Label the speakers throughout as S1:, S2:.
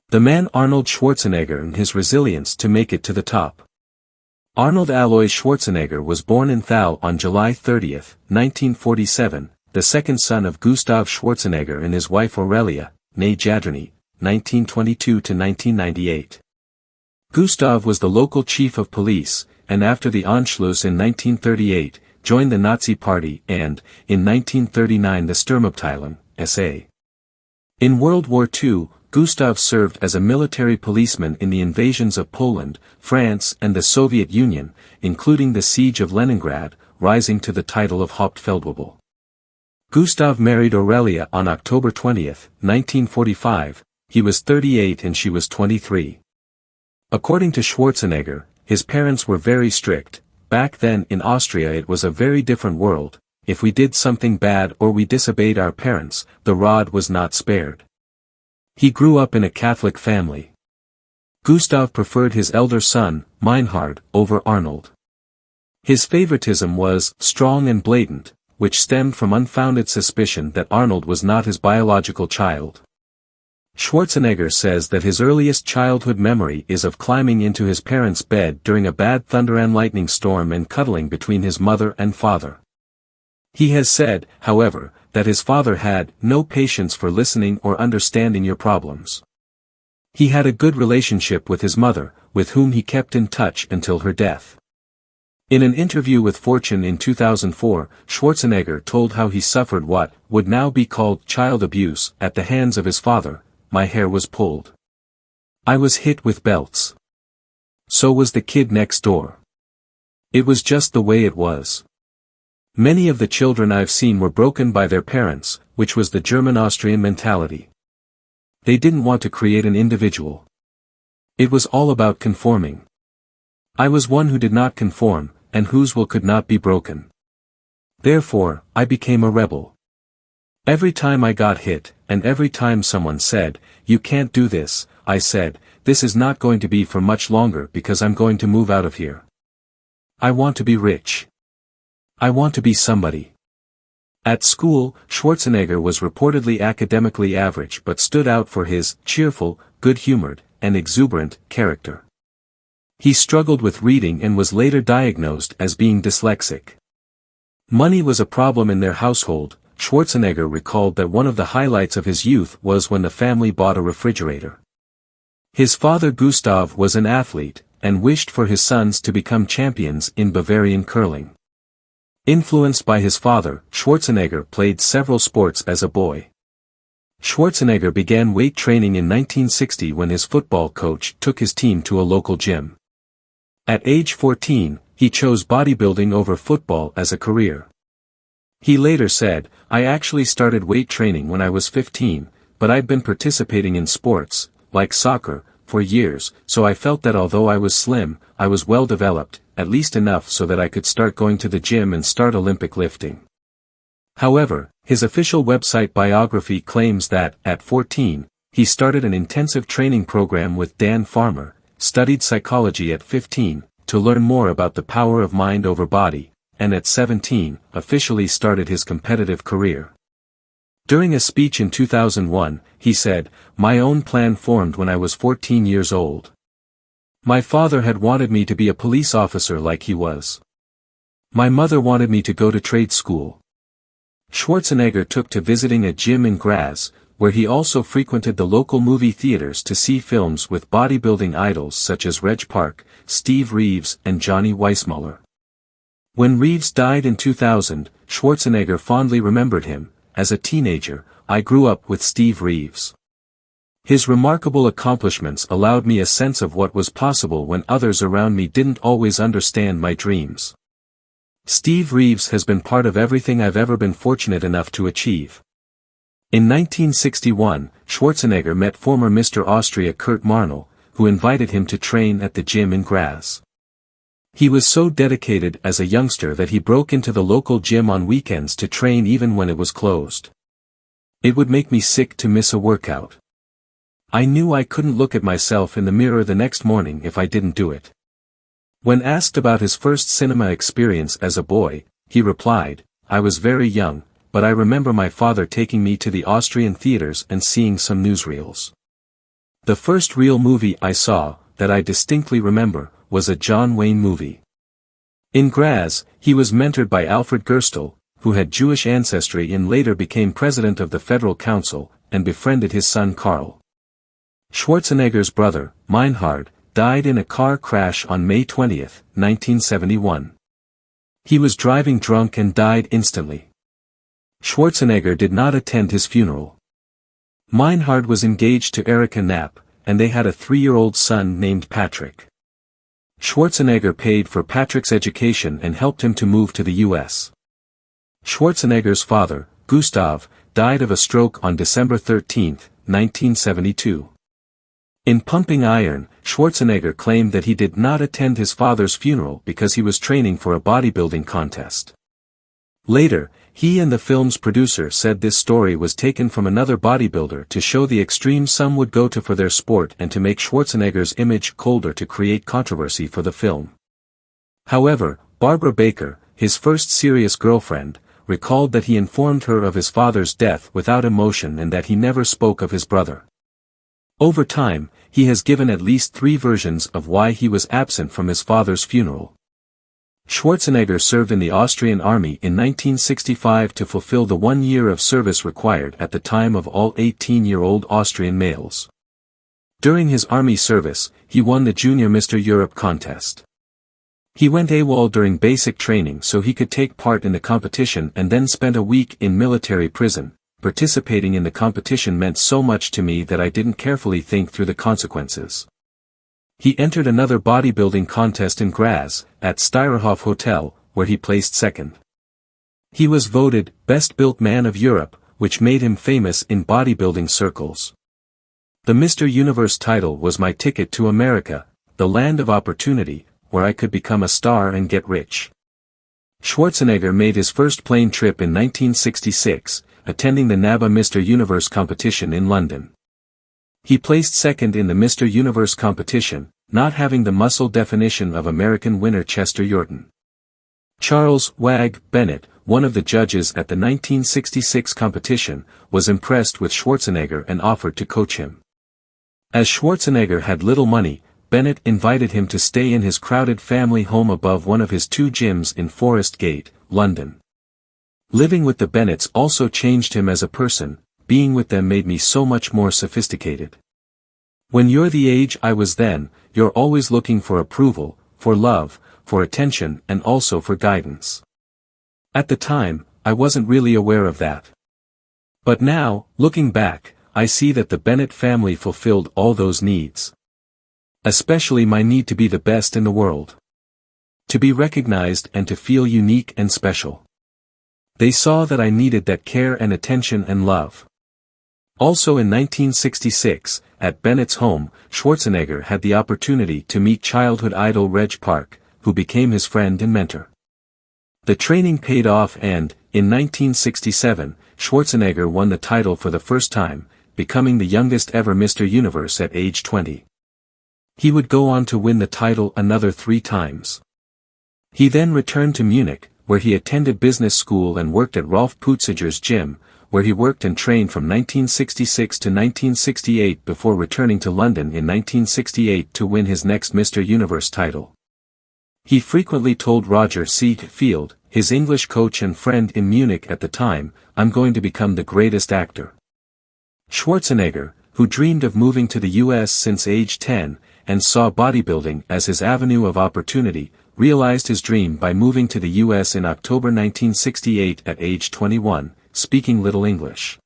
S1: The man Arnold Schwarzenegger and his resilience to make it to the top. Arnold Alois Schwarzenegger was born in Thal on July 30, 1947, the second son of Gustav Schwarzenegger and his wife Aurelia, née Jadrony, 1922–1998. Gustav was the local chief of police, and after the Anschluss in 1938, joined the Nazi Party and, in 1939 the Sturmabteilung, SA. In World War II, Gustav served as a military policeman in the invasions of Poland, France and the Soviet Union, including the siege of Leningrad, rising to the title of Hauptfeldwebel. Gustav married Aurelia on October 20, 1945, he was 38 and she was 23. According to Schwarzenegger, his parents were very strict. Back then in Austria it was a very different world. If we did something bad or we disobeyed our parents, the rod was not spared. He grew up in a Catholic family. Gustav preferred his elder son, Meinhard, over Arnold. His favoritism was strong and blatant, which stemmed from unfounded suspicion that Arnold was not his biological child. Schwarzenegger says that his earliest childhood memory is of climbing into his parents' bed during a bad thunder and lightning storm and cuddling between his mother and father. He has said, however, that his father had no patience for listening or understanding your problems. He had a good relationship with his mother, with whom he kept in touch until her death. In an interview with Fortune in 2004, Schwarzenegger told how he suffered what would now be called child abuse at the hands of his father. My hair was pulled. I was hit with belts. So was the kid next door. It was just the way it was. Many of the children I've seen were broken by their parents, which was the German-Austrian mentality. They didn't want to create an individual. It was all about conforming. I was one who did not conform, and whose will could not be broken. Therefore, I became a rebel. Every time I got hit, and every time someone said, "You can't do this," I said, "This is not going to be for much longer because I'm going to move out of here. I want to be rich. I want to be somebody." At school, Schwarzenegger was reportedly academically average but stood out for his cheerful, good-humored, and exuberant character. He struggled with reading and was later diagnosed as being dyslexic. Money was a problem in their household. Schwarzenegger recalled that one of the highlights of his youth was when the family bought a refrigerator. His father Gustav was an athlete, and wished for his sons to become champions in Bavarian curling. Influenced by his father, Schwarzenegger played several sports as a boy. Schwarzenegger began weight training in 1960 when his football coach took his team to a local gym. At age 14, he chose bodybuilding over football as a career. He later said, "I actually started weight training when I was 15, but I'd been participating in sports, like soccer, for years, so I felt that although I was slim, I was well developed, at least enough so that I could start going to the gym and start Olympic lifting." However, his official website biography claims that, at 14, he started an intensive training program with Dan Farmer, studied psychology at 15, to learn more about the power of mind over body, and at 17, officially started his competitive career. During a speech in 2001, he said, "My own plan formed when I was 14 years old. My father had wanted me to be a police officer like he was. My mother wanted me to go to trade school." Schwarzenegger took to visiting a gym in Graz, where he also frequented the local movie theaters to see films with bodybuilding idols such as Reg Park, Steve Reeves and Johnny Weissmuller. When Reeves died in 2000, Schwarzenegger fondly remembered him, "As a teenager, I grew up with Steve Reeves. His remarkable accomplishments allowed me a sense of what was possible when others around me didn't always understand my dreams. Steve Reeves has been part of everything I've ever been fortunate enough to achieve." In 1961, Schwarzenegger met former Mr. Austria Kurt Marnell, who invited him to train at the gym in Graz. He was so dedicated as a youngster that he broke into the local gym on weekends to train even when it was closed. "It would make me sick to miss a workout. I knew I couldn't look at myself in the mirror the next morning if I didn't do it." When asked about his first cinema experience as a boy, he replied, "I was very young, but I remember my father taking me to the Austrian theaters and seeing some newsreels. The first real movie I saw, that I distinctly remember, was a John Wayne movie. In Graz, he was mentored by Alfred Gerstel, who had Jewish ancestry and later became president of the Federal Council, and befriended his son Karl. Schwarzenegger's brother, Meinhard, died in a car crash on May 20, 1971. He was driving drunk and died instantly. Schwarzenegger did not attend his funeral. Meinhard was engaged to Erika Knapp, and they had a 3-year-old son named Patrick. Schwarzenegger paid for Patrick's education and helped him to move to the U.S. Schwarzenegger's father, Gustav, died of a stroke on December 13, 1972. In Pumping Iron, Schwarzenegger claimed that he did not attend his father's funeral because he was training for a bodybuilding contest. Later, he and the film's producer said this story was taken from another bodybuilder to show the extreme some would go to for their sport and to make Schwarzenegger's image colder to create controversy for the film. However, Barbara Baker, his first serious girlfriend, recalled that he informed her of his father's death without emotion and that he never spoke of his brother. Over time, he has given at least 3 versions of why he was absent from his father's funeral. Schwarzenegger served in the Austrian army in 1965 to fulfill the 1 year of service required at the time of all 18-year-old Austrian males. During his army service, he won the Junior Mr. Europe contest. He went AWOL during basic training so he could take part in the competition and then spent a week in military prison. Participating in the competition meant so much to me that I didn't carefully think through the consequences. He entered another bodybuilding contest in Graz, at Steyerhof Hotel, where he placed second. He was voted Best Built Man of Europe, which made him famous in bodybuilding circles. The Mr. Universe title was my ticket to America, the land of opportunity, where I could become a star and get rich. Schwarzenegger made his first plane trip in 1966, attending the NABA Mr. Universe competition in London. He placed second in the Mr. Universe competition, not having the muscle definition of American winner Chester Yorton. Charles "Wag" Bennett, one of the judges at the 1966 competition, was impressed with Schwarzenegger and offered to coach him. As Schwarzenegger had little money, Bennett invited him to stay in his crowded family home above one of his 2 gyms in Forest Gate, London. Living with the Bennetts also changed him as a person. Being with them made me so much more sophisticated. When you're the age I was then, you're always looking for approval, for love, for attention and also for guidance. At the time, I wasn't really aware of that. But now, looking back, I see that the Bennett family fulfilled all those needs. Especially my need to be the best in the world. To be recognized and to feel unique and special. They saw that I needed that care and attention and love. Also in 1966, at Bennett's home, Schwarzenegger had the opportunity to meet childhood idol Reg Park, who became his friend and mentor. The training paid off and, in 1967, Schwarzenegger won the title for the first time, becoming the youngest ever Mr. Universe at age 20. He would go on to win the title another 3 times. He then returned to Munich, where he attended business school and worked at Rolf Putziger's gym, where he worked and trained from 1966 to 1968 before returning to London in 1968 to win his next Mr. Universe title. He frequently told Roger C. Field, his English coach and friend in Munich at the time, "I'm going to become the greatest actor." Schwarzenegger, who dreamed of moving to the US since age 10, and saw bodybuilding as his avenue of opportunity, realized his dream by moving to the US in October 1968 at age 21, speaking little English.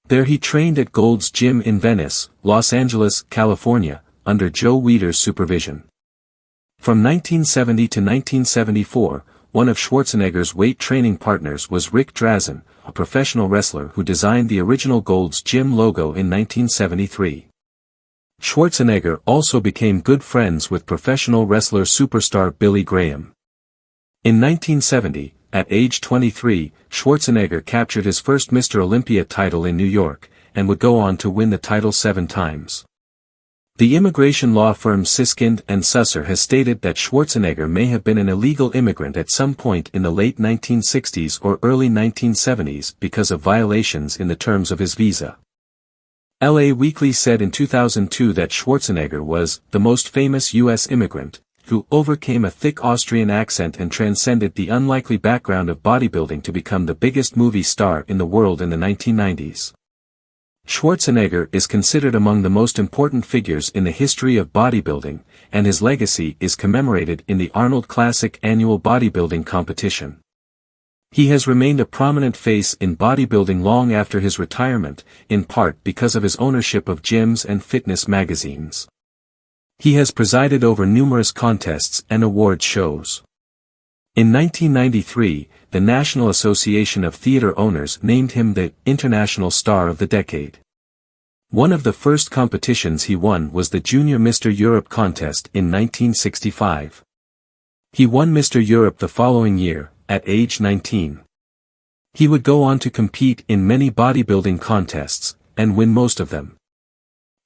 S1: There he trained at Gold's Gym in Venice, Los Angeles, California, under Joe Weider's supervision. From 1970 to 1974, one of Schwarzenegger's weight training partners was Rick Drazen, a professional wrestler who designed the original Gold's Gym logo in 1973. Schwarzenegger also became good friends with professional wrestler superstar Billy Graham. In 1970, at age 23, Schwarzenegger captured his first Mr. Olympia title in New York, and would go on to win the title 7 times. The immigration law firm Siskind and Susser has stated that Schwarzenegger may have been an illegal immigrant at some point in the late 1960s or early 1970s because of violations in the terms of his visa. LA Weekly said in 2002 that Schwarzenegger was the most famous U.S. immigrant, who overcame a thick Austrian accent and transcended the unlikely background of bodybuilding to become the biggest movie star in the world in the 1990s. Schwarzenegger is considered among the most important figures in the history of bodybuilding, and his legacy is commemorated in the Arnold Classic annual bodybuilding competition. He has remained a prominent face in bodybuilding long after his retirement, in part because of his ownership of gyms and fitness magazines. He has presided over numerous contests and award shows. In 1993, the National Association of Theater Owners named him the International Star of the Decade. One of the first competitions he won was the Junior Mr. Europe contest in 1965. He won Mr. Europe the following year, at age 19. He would go on to compete in many bodybuilding contests, and win most of them.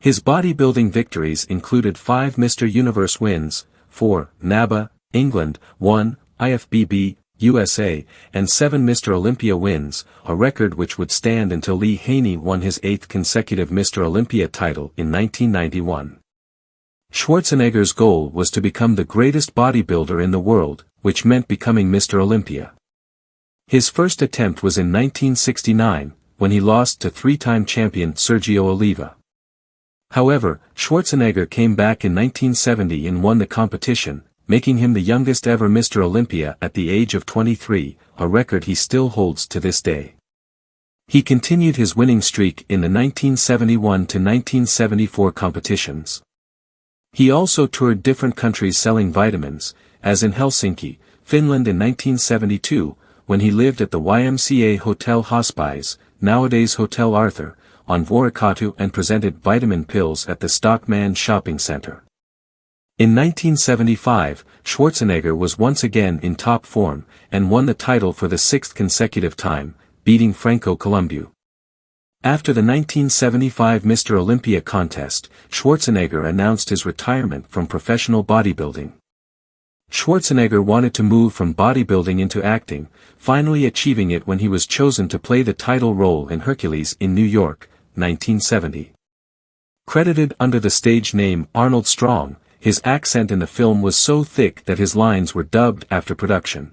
S1: His bodybuilding victories included 5 Mr. Universe wins, 4, NABA, England, 1, IFBB, USA, and 7 Mr. Olympia wins, a record which would stand until Lee Haney won his 8th consecutive Mr. Olympia title in 1991. Schwarzenegger's goal was to become the greatest bodybuilder in the world, which meant becoming Mr. Olympia. His first attempt was in 1969, when he lost to 3-time champion Sergio Oliva. However, Schwarzenegger came back in 1970 and won the competition, making him the youngest ever Mr. Olympia at the age of 23, a record he still holds to this day. He continued his winning streak in the 1971 to 1974 competitions. He also toured different countries selling vitamins, as in Helsinki, Finland in 1972, when he lived at the YMCA Hotel Hospice, nowadays Hotel Arthur, on Vuorakatu and presented vitamin pills at the Stockmann Shopping Center. In 1975, Schwarzenegger was once again in top form, and won the title for the 6th consecutive time, beating Franco Columbu. After the 1975 Mr. Olympia contest, Schwarzenegger announced his retirement from professional bodybuilding. Schwarzenegger wanted to move from bodybuilding into acting, finally achieving it when he was chosen to play the title role in Hercules in New York, 1970. Credited under the stage name Arnold Strong, his accent in the film was so thick that his lines were dubbed after production.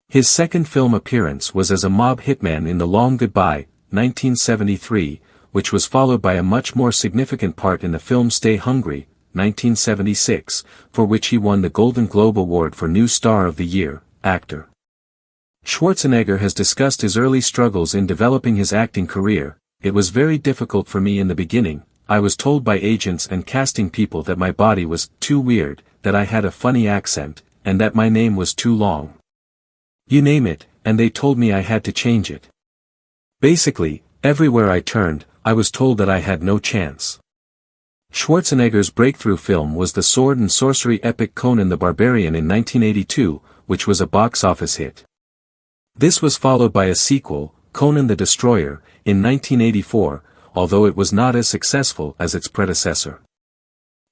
S1: His second film appearance was as a mob hitman in The Long Goodbye, 1973, which was followed by a much more significant part in the film Stay Hungry, 1976, for which he won the Golden Globe Award for New Star of the Year, Actor. Schwarzenegger has discussed his early struggles in developing his acting career. It was very difficult for me in the beginning. I was told by agents and casting people that my body was too weird, that I had a funny accent, and that my name was too long. You name it, and they told me I had to change it. Basically, everywhere I turned, I was told that I had no chance. Schwarzenegger's breakthrough film was the sword and sorcery epic Conan the Barbarian in 1982, which was a box office hit. This was followed by a sequel, Conan the Destroyer, in 1984, although it was not as successful as its predecessor.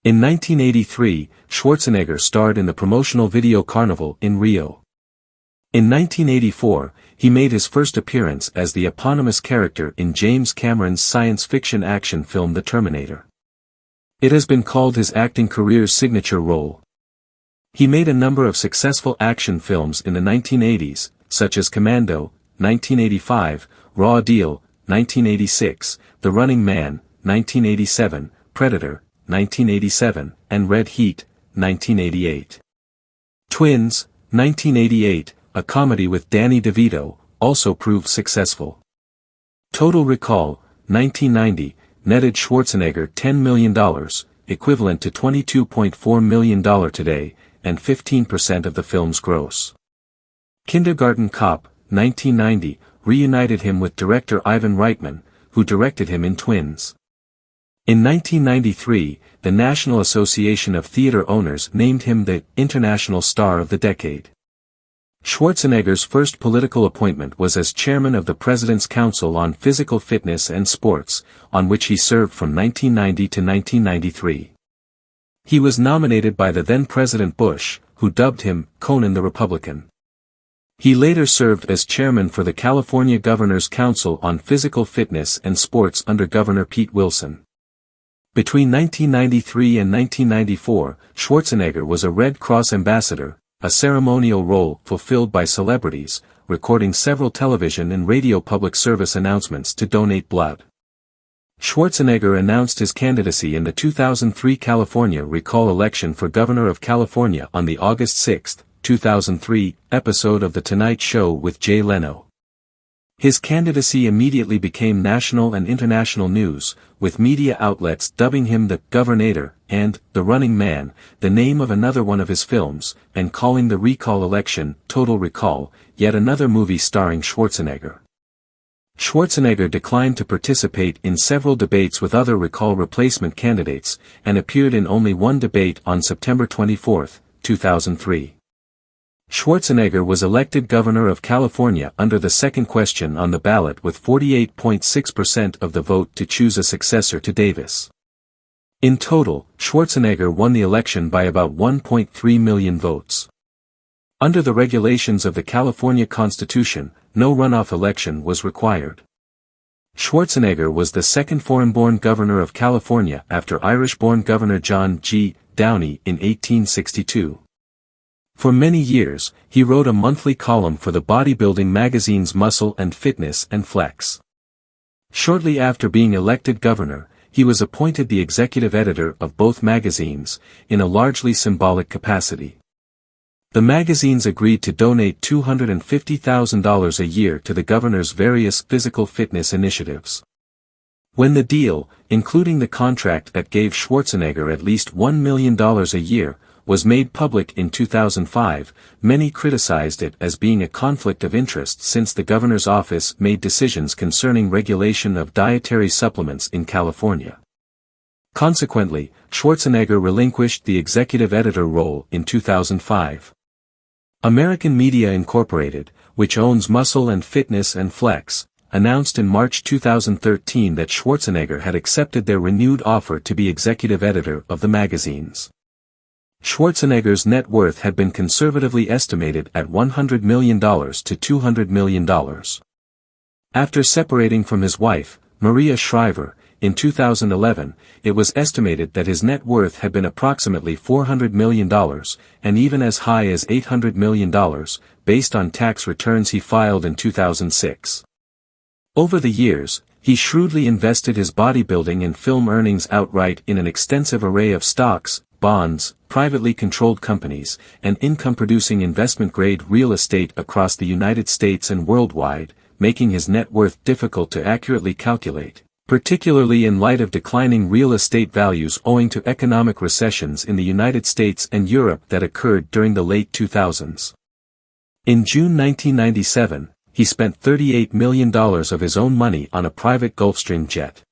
S1: In 1983, Schwarzenegger starred in the promotional video Carnival in Rio. In 1984, he made his first appearance as the eponymous character in James Cameron's science fiction action film The Terminator. It has been called his acting career's signature role. He made a number of successful action films in the 1980s, such as Commando, 1985, Raw Deal, 1986, The Running Man, 1987, Predator, 1987, and Red Heat, 1988. Twins, 1988, a comedy with Danny DeVito, also proved successful. Total Recall, 1990, netted Schwarzenegger $10 million, equivalent to $22.4 million today, and 15% of the film's gross. Kindergarten Cop, 1990, reunited him with director Ivan Reitman, who directed him in Twins. In 1993, the National Association of Theater Owners named him the International Star of the Decade. Schwarzenegger's first political appointment was as chairman of the President's Council on Physical Fitness and Sports, on which he served from 1990 to 1993. He was nominated by the then President Bush, who dubbed him Conan the Republican. He later served as chairman for the California Governor's Council on Physical Fitness and Sports under Governor Pete Wilson. Between 1993 and 1994, Schwarzenegger was a Red Cross ambassador, a ceremonial role fulfilled by celebrities, recording several television and radio public service announcements to donate blood. Schwarzenegger announced his candidacy in the 2003 California recall election for governor of California on the August 6, 2003, episode of The Tonight Show with Jay Leno. His candidacy immediately became national and international news, with media outlets dubbing him the Governator and the Running Man, the name of another one of his films, and calling the recall election Total Recall, yet another movie starring Schwarzenegger. Schwarzenegger declined to participate in several debates with other recall replacement candidates, and appeared in only one debate on September 24, 2003. Schwarzenegger was elected governor of California under the second question on the ballot with 48.6% of the vote to choose a successor to Davis. In total, Schwarzenegger won the election by about 1.3 million votes. Under the regulations of the California Constitution, no runoff election was required. Schwarzenegger was the second foreign-born governor of California after Irish-born Governor John G. Downey in 1862. For many years, he wrote a monthly column for the bodybuilding magazines Muscle and Fitness and Flex. Shortly after being elected governor, he was appointed the executive editor of both magazines, in a largely symbolic capacity. The magazines agreed to donate $250,000 a year to the governor's various physical fitness initiatives. When the deal, including the contract that gave Schwarzenegger at least $1 million a year, was made public in 2005, many criticized it as being a conflict of interest since the governor's office made decisions concerning regulation of dietary supplements in California. Consequently, Schwarzenegger relinquished the executive editor role in 2005. American Media Incorporated, which owns Muscle and Fitness and Flex, announced in March 2013 that Schwarzenegger had accepted their renewed offer to be executive editor of the magazines. Schwarzenegger's net worth had been conservatively estimated at $100 million to $200 million. After separating from his wife, Maria Shriver, in 2011, it was estimated that his net worth had been approximately $400 million, and even as high as $800 million, based on tax returns he filed in 2006. Over the years, he shrewdly invested his bodybuilding and film earnings outright in an extensive array of stocks, bonds, privately controlled companies, and income-producing investment-grade real estate across the United States and worldwide, making his net worth difficult to accurately calculate, particularly in light of declining real estate values owing to economic recessions in the United States and Europe that occurred during the late 2000s. In June 1997, he spent $38 million of his own money on a private Gulfstream jet.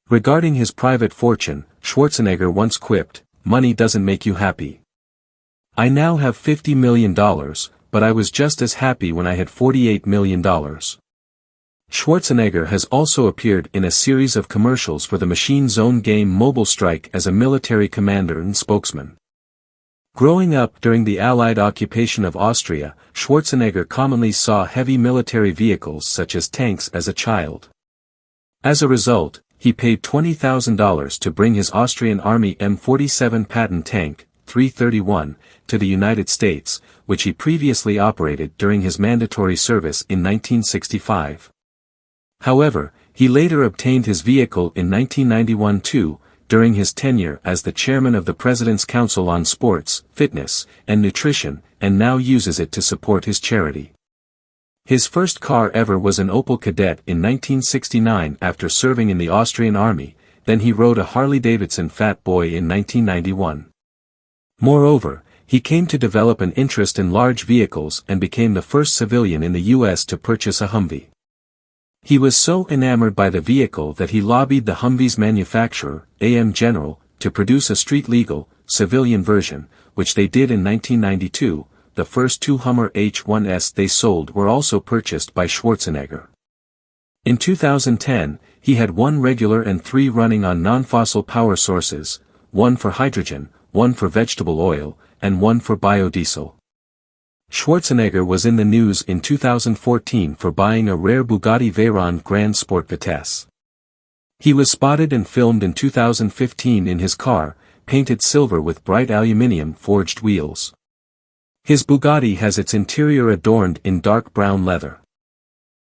S1: Regarding his private fortune, Schwarzenegger once quipped, "Money doesn't make you happy. I now have $50 million, but I was just as happy when I had $48 million. Schwarzenegger has also appeared in a series of commercials for the Machine Zone game Mobile Strike as a military commander and spokesman. Growing up during the Allied occupation of Austria, Schwarzenegger commonly saw heavy military vehicles such as tanks as a child. As a result, he paid $20,000 to bring his Austrian Army M47 Patton tank, 331, to the United States, which he previously operated during his mandatory service in 1965. However, he later obtained his vehicle in 1991 too, during his tenure as the chairman of the President's Council on Sports, Fitness, and Nutrition, and now uses it to support his charity. His first car ever was an Opel Kadett in 1969 after serving in the Austrian Army, then he rode a Harley-Davidson Fat Boy in 1991. Moreover, he came to develop an interest in large vehicles and became the first civilian in the U.S. to purchase a Humvee. He was so enamored by the vehicle that he lobbied the Humvee's manufacturer, AM General, to produce a street-legal, civilian version, which they did in 1992. The first two Hummer H1s they sold were also purchased by Schwarzenegger. In 2010, he had one regular and three running on non-fossil power sources, one for hydrogen, one for vegetable oil, and one for biodiesel. Schwarzenegger was in the news in 2014 for buying a rare Bugatti Veyron Grand Sport Vitesse. He was spotted and filmed in 2015 in his car, painted silver with bright aluminium-forged wheels. His Bugatti has its interior adorned in dark brown leather.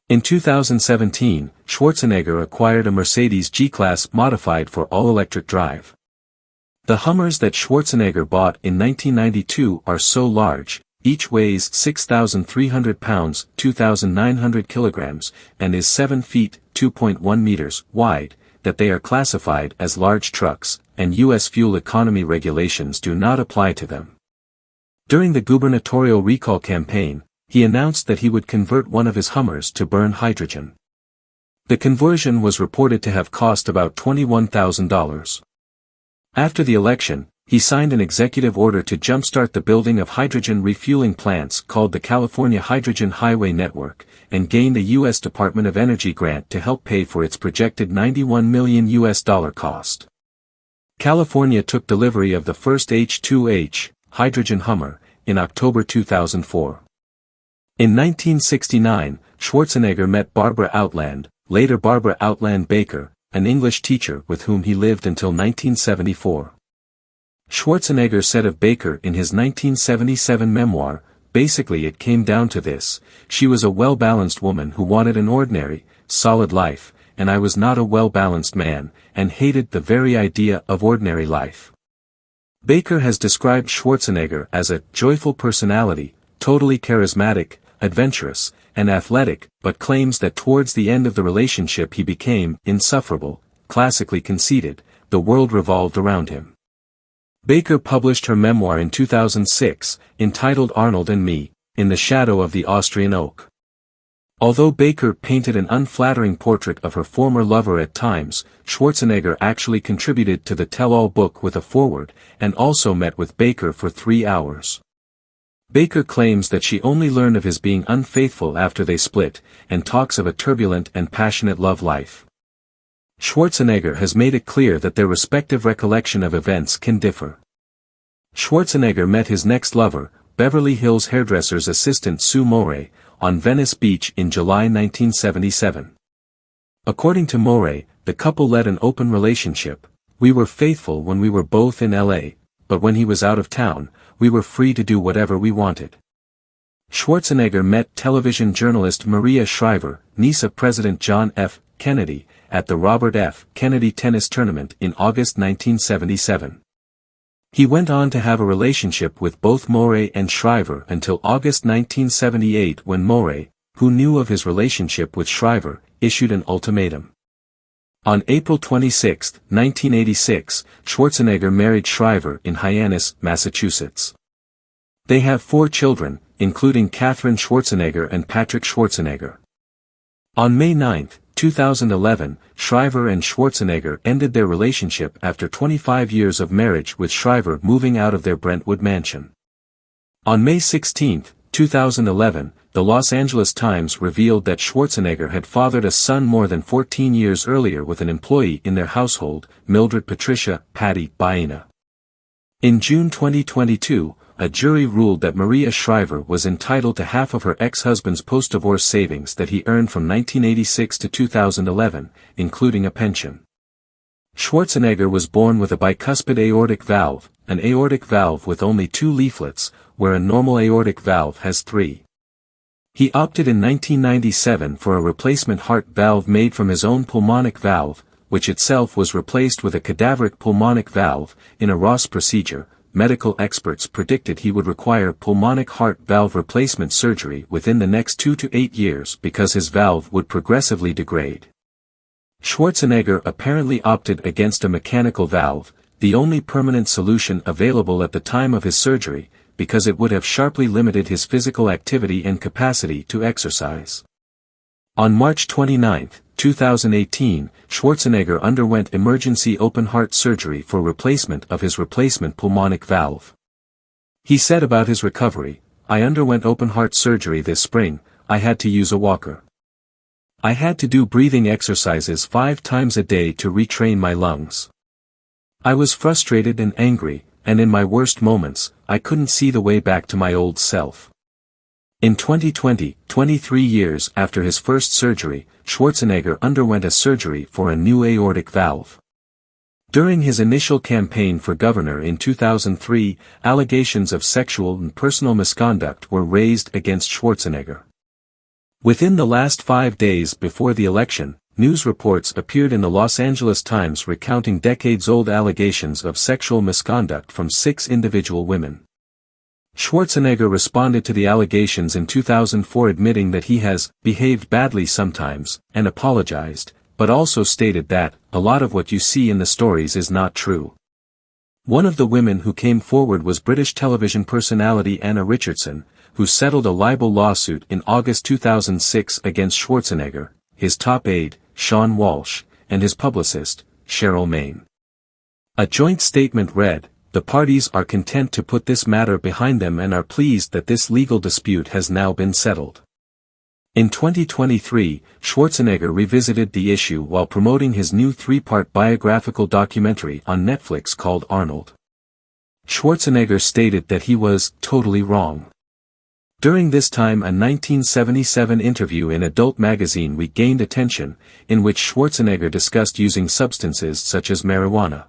S1: In 2017, Schwarzenegger acquired a Mercedes G-Class modified for all-electric drive. The Hummers that Schwarzenegger bought in 1992 are so large, each weighs 6,300 pounds, 2,900 kilograms, and is 7 feet, 2.1 meters, wide, that they are classified as large trucks, and U.S. fuel economy regulations do not apply to them. During the gubernatorial recall campaign, he announced that he would convert one of his Hummers to burn hydrogen. The conversion was reported to have cost about $21,000. After the election, he signed an executive order to jumpstart the building of hydrogen refueling plants called the California Hydrogen Highway Network, and gained a U.S. Department of Energy grant to help pay for its projected $91 million cost. California took delivery of the first H2H, hydrogen Hummer, in October 2004. In 1969, Schwarzenegger met Barbara Outland, later Barbara Outland Baker, an English teacher with whom he lived until 1974. Schwarzenegger said of Baker in his 1977 memoir, "Basically it came down to this, she was a well-balanced woman who wanted an ordinary, solid life, and I was not a well-balanced man, and hated the very idea of ordinary life." Baker has described Schwarzenegger as a joyful personality, totally charismatic, adventurous, and athletic, but claims that towards the end of the relationship he became insufferable, classically conceited, the world revolved around him. Baker published her memoir in 2006, entitled Arnold and Me, in the Shadow of the Austrian Oak. Although Baker painted an unflattering portrait of her former lover at times, Schwarzenegger actually contributed to the tell-all book with a foreword, and also met with Baker for 3 hours. Baker claims that she only learned of his being unfaithful after they split, and talks of a turbulent and passionate love life. Schwarzenegger has made it clear that their respective recollection of events can differ. Schwarzenegger met his next lover, Beverly Hills hairdresser's assistant Sue Morey, on Venice Beach in July 1977. According to Morey, the couple led an open relationship. "We were faithful when we were both in L.A., but when he was out of town, we were free to do whatever we wanted." Schwarzenegger met television journalist Maria Shriver, niece of President John F. Kennedy, at the Robert F. Kennedy tennis tournament in August 1977. He went on to have a relationship with both Morey and Shriver until August 1978 when Morey, who knew of his relationship with Shriver, issued an ultimatum. On April 26, 1986, Schwarzenegger married Shriver in Hyannis, Massachusetts. They have 4 children, including Katherine Schwarzenegger and Patrick Schwarzenegger. On May 9, 2011, Shriver and Schwarzenegger ended their relationship after 25 years of marriage, with Shriver moving out of their Brentwood mansion. On May 16, 2011, the Los Angeles Times revealed that Schwarzenegger had fathered a son more than 14 years earlier with an employee in their household, Mildred Patricia "Patty" Baena. In June 2022, a jury ruled that Maria Shriver was entitled to half of her ex-husband's post-divorce savings that he earned from 1986 to 2011, including a pension. Schwarzenegger was born with a bicuspid aortic valve, an aortic valve with only 2 leaflets, where a normal aortic valve has 3. He opted in 1997 for a replacement heart valve made from his own pulmonic valve, which itself was replaced with a cadaveric pulmonic valve. In a Ross procedure, medical experts predicted he would require pulmonic heart valve replacement surgery within the next 2 to 8 years because his valve would progressively degrade. Schwarzenegger apparently opted against a mechanical valve, the only permanent solution available at the time of his surgery, because it would have sharply limited his physical activity and capacity to exercise. On March 29, 2018, Schwarzenegger underwent emergency open-heart surgery for replacement of his replacement pulmonic valve. He said about his recovery, "I underwent open-heart surgery this spring. I had to use a walker. I had to do breathing exercises 5 times a day to retrain my lungs. I was frustrated and angry, and in my worst moments, I couldn't see the way back to my old self. In 2020, 23 years after his first surgery, Schwarzenegger underwent a surgery for a new aortic valve. During his initial campaign for governor in 2003, allegations of sexual and personal misconduct were raised against Schwarzenegger. Within the last 5 days before the election, news reports appeared in the Los Angeles Times recounting decades-old allegations of sexual misconduct from 6 individual women. Schwarzenegger responded to the allegations in 2004 admitting that he has behaved badly sometimes, and apologized, but also stated that a lot of what you see in the stories is not true. One of the women who came forward was British television personality Anna Richardson, who settled a libel lawsuit in August 2006 against Schwarzenegger, his top aide, Sean Walsh, and his publicist, Cheryl Main. A joint statement read, "The parties are content to put this matter behind them and are pleased that this legal dispute has now been settled." In 2023, Schwarzenegger revisited the issue while promoting his new 3-part biographical documentary on Netflix called Arnold. Schwarzenegger stated that he was totally wrong. During this time, a 1977 interview in Adult magazine regained attention, in which Schwarzenegger discussed using substances such as marijuana.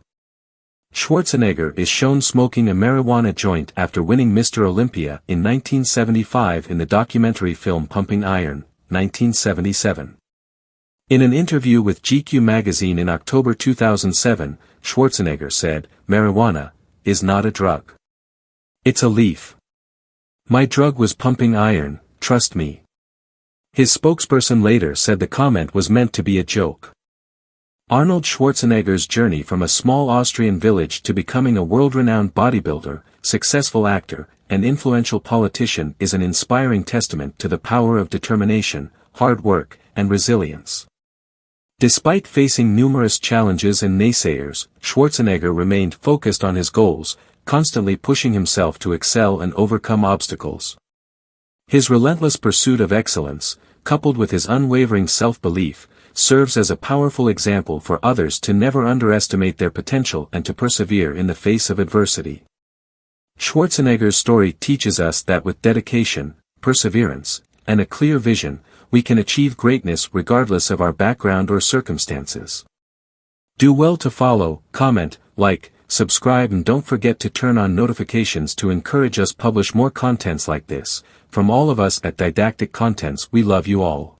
S1: Schwarzenegger is shown smoking a marijuana joint after winning Mr. Olympia in 1975 in the documentary film Pumping Iron, 1977. In an interview with GQ magazine in October 2007, Schwarzenegger said, "Marijuana is not a drug. It's a leaf. My drug was pumping iron, trust me." His spokesperson later said the comment was meant to be a joke. Arnold Schwarzenegger's journey from a small Austrian village to becoming a world-renowned bodybuilder, successful actor, and influential politician is an inspiring testament to the power of determination, hard work, and resilience. Despite facing numerous challenges and naysayers, Schwarzenegger remained focused on his goals, constantly pushing himself to excel and overcome obstacles. His relentless pursuit of excellence, coupled with his unwavering self-belief, serves as a powerful example for others to never underestimate their potential and to persevere in the face of adversity. Schwarzenegger's story teaches us that with dedication, perseverance, and a clear vision, we can achieve greatness regardless of our background or circumstances. Do well to follow, comment, like, subscribe, and don't forget to turn on notifications to encourage us publish more contents like this. From all of us at Didactic Contents, we love you all.